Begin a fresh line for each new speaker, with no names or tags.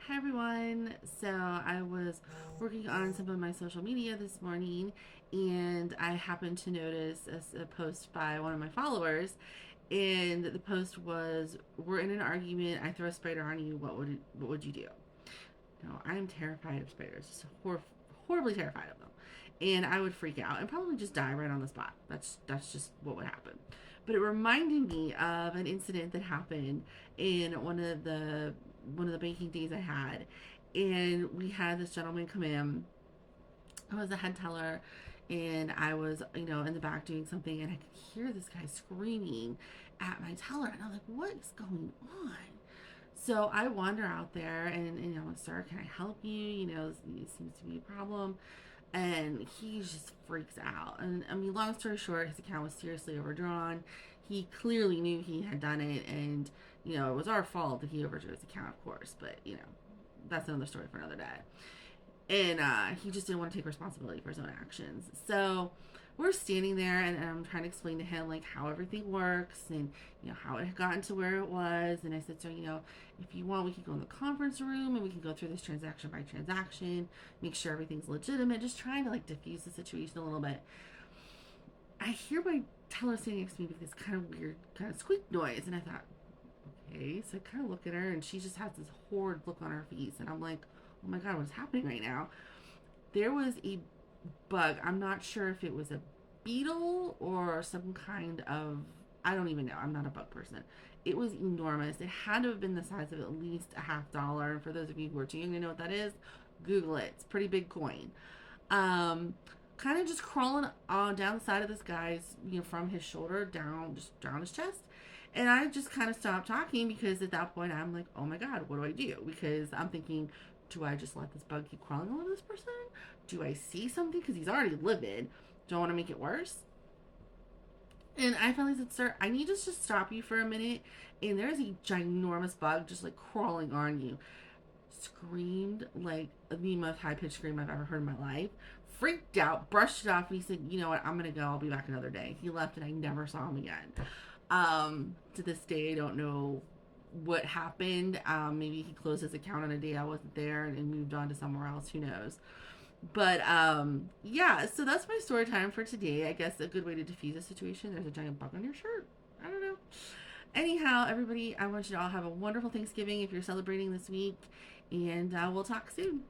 Hi everyone. So I was working on some of my social media this morning and I happened to notice a post by one of my followers, and the post was, "We're in an argument, I throw a spider on you, what would you do?" Now, I am terrified of spiders. Just horribly terrified of them. And I would freak out and probably just die right on the spot. That's just what would happen. But it reminded me of an incident that happened in one of the banking days I had. And we had this gentleman come in. I was the head teller, and I was, in the back doing something, and I could hear this guy screaming at my teller, and I'm like, "What is going on?" So I wander out there, and I'm like, "Sir, can I help you? It seems to be a problem." And he just freaks out. And I mean, long story short, his account was seriously overdrawn. He clearly knew he had done it, and it was our fault that he overdrew his account, of course. But that's another story for another day. And he just didn't want to take responsibility for his own actions. So we're standing there, and I'm trying to explain to him like how everything works, and how it had gotten to where it was. And I said, "So if you want, we can go in the conference room and we can go through this transaction by transaction, make sure everything's legitimate." Just trying to like diffuse the situation a little bit. I hear my teller standing next to me with this kind of weird kind of squeak noise, and I thought, okay. So I kind of look at her, and she just has this horrid look on her face, and I'm like, "Oh my god, what's happening right now?" There was a bug. I'm not sure if it was a beetle or some kind of, I don't even know. I'm not a bug person. It was enormous. It had to have been the size of at least a $50. And for those of you who are too young to know what that is, Google it. It's a pretty big coin. Um, Kind of just crawling down the side of this guy's, from his shoulder down, just down his chest. And I just kind of stopped talking because at that point I'm like, "Oh my god, what do I do?" Because I'm thinking, do I just let this bug keep crawling over this person? Do I see something? Because he's already livid. Do I want to make it worse? And I finally said, "Sir, I need to just stop you for a minute." And there's a ginormous bug just like crawling on you. Screamed like the most high pitched scream I've ever heard in my life. Freaked out, brushed it off, and he said, "You know what? I'm gonna go. I'll be back another day." He left, and I never saw him again. To this day, I don't know what happened. Maybe he closed his account on a day I wasn't there and moved on to somewhere else. Who knows? But yeah, so that's my story time for today. I guess a good way to defuse a situation. There's a giant bug on your shirt. I don't know. Anyhow, everybody, I want you to all have a wonderful Thanksgiving if you're celebrating this week, and we'll talk soon.